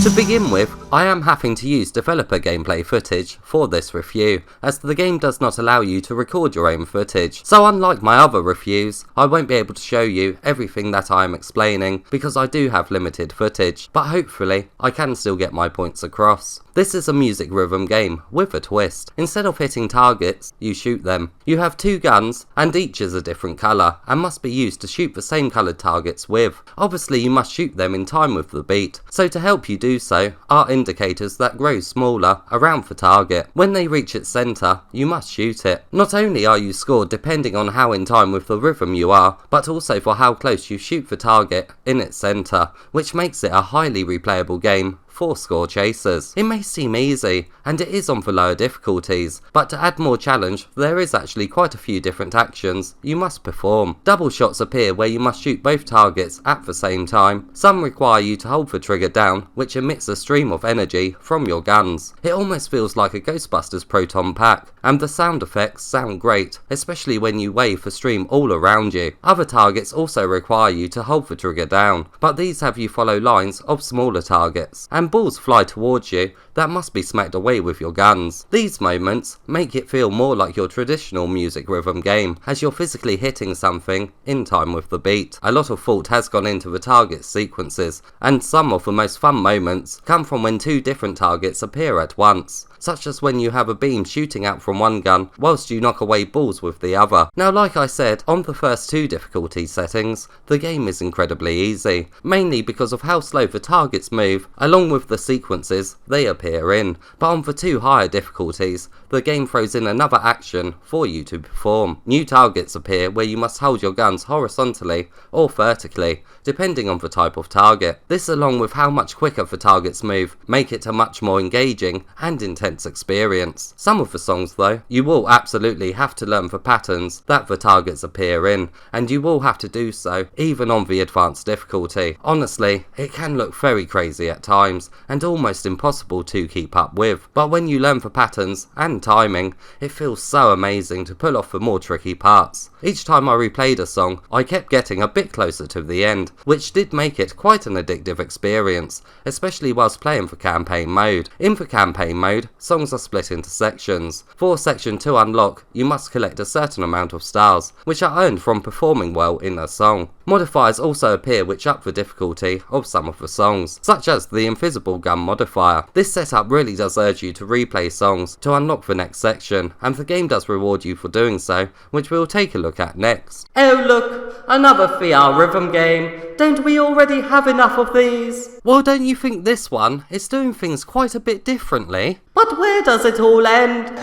To begin with, I am having to use developer gameplay footage for this review, as the game does not allow you to record your own footage. So unlike my other reviews, I won't be able to show you everything that I am explaining because I do have limited footage, but hopefully I can still get my points across. This is a music rhythm game with a twist. Instead of hitting targets, you shoot them. You have 2 guns and each is a different colour and must be used to shoot the same coloured targets with. Obviously you must shoot them in time with the beat, so to help you do so are indicators that grow smaller around the target. When they reach its centre, you must shoot it. Not only are you scored depending on how in time with the rhythm you are, but also for how close you shoot the target in its centre, which makes it a highly replayable game for score chasers. It may seem easy, and it is on the lower difficulties, but to add more challenge, there is actually quite a few different actions you must perform. Double shots appear where you must shoot both targets at the same time. Some require you to hold the trigger down, which emits a stream of energy from your guns. It almost feels like a Ghostbusters proton pack, and the sound effects sound great, especially when you wave the stream all around you. Other targets also require you to hold the trigger down, but these have you follow lines of smaller targets, and balls fly towards you that must be smacked away with your guns. These moments make it feel more like your traditional music rhythm game, as you're physically hitting something in time with the beat. A lot of thought has gone into the target sequences, and some of the most fun moments come from when 2 different targets appear at once, such as when you have a beam shooting out from one gun whilst you knock away balls with the other. Now like I said, on the first 2 difficulty settings, the game is incredibly easy, mainly because of how slow the targets move along with the sequences they appear in, but on the 2 higher difficulties, the game throws in another action for you to perform. New targets appear where you must hold your guns horizontally or vertically, depending on the type of target. This, along with how much quicker the targets move, make it a much more engaging and intense experience. Some of the songs though, you will absolutely have to learn the patterns that the targets appear in, and you will have to do so even on the advanced difficulty. Honestly, it can look very crazy at times, and almost impossible to keep up with, but when you learn the patterns and timing, it feels so amazing to pull off the more tricky parts. Each time I replayed a song, I kept getting a bit closer to the end, which did make it quite an addictive experience, especially whilst playing for campaign mode. In the campaign mode, songs are split into sections. For section 2 unlock, you must collect a certain amount of stars, which are earned from performing well in a song. Modifiers also appear which up the difficulty of some of the songs, such as the invisible gun modifier. This setup really does urge you to replay songs to unlock the next section, and the game does reward you for doing so, which we'll take a look at next. Oh look, another VR rhythm game. Don't we already have enough of these? Well, don't you think this one is doing things quite a bit differently? But where does it all end?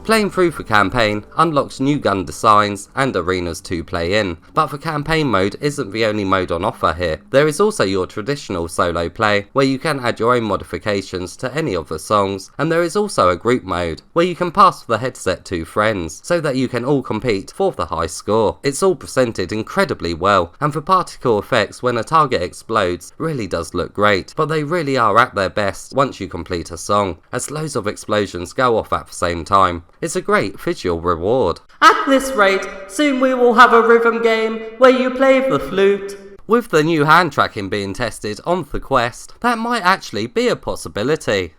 Playing through the campaign unlocks new gun designs and arenas to play in, but the campaign mode isn't the only mode on offer here. There is also your traditional solo play, where you can add your own modifications to any of the songs, and there is also a group mode, where you can pass the headset to friends, so that you can all compete for the high score. It's all presented incredibly well, and the particle effects when a target explodes really does look great, but they really are at their best once you complete a song, as loads of explosions go off at the same time. It's a great visual reward. At this rate, soon we will have a rhythm game where you play the flute. With the new hand tracking being tested on the Quest, that might actually be a possibility.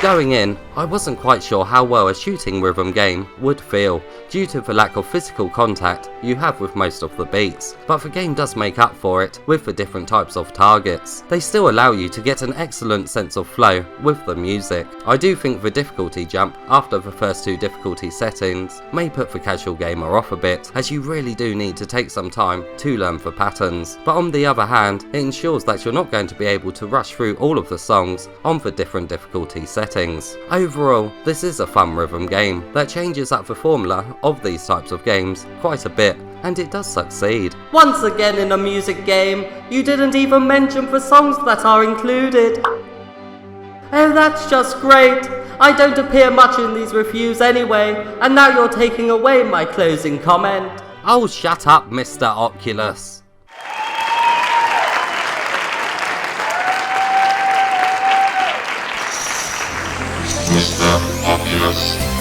Going in, I wasn't quite sure how well a shooting rhythm game would feel, due to the lack of physical contact you have with most of the beats, but the game does make up for it with the different types of targets. They still allow you to get an excellent sense of flow with the music. I do think the difficulty jump after the first 2 difficulty settings may put the casual gamer off a bit, as you really do need to take some time to learn the patterns, but on the other hand, it ensures that you're not going to be able to rush through all of the songs on the different difficulty settings. Overall, this is a fun rhythm game that changes up the formula of these types of games quite a bit, and it does succeed. Once again in a music game, you didn't even mention the songs that are included. Oh, that's just great. I don't appear much in these reviews anyway, and now you're taking away my closing comment. Oh, shut up, Mr Oculus. Mr. Oculus.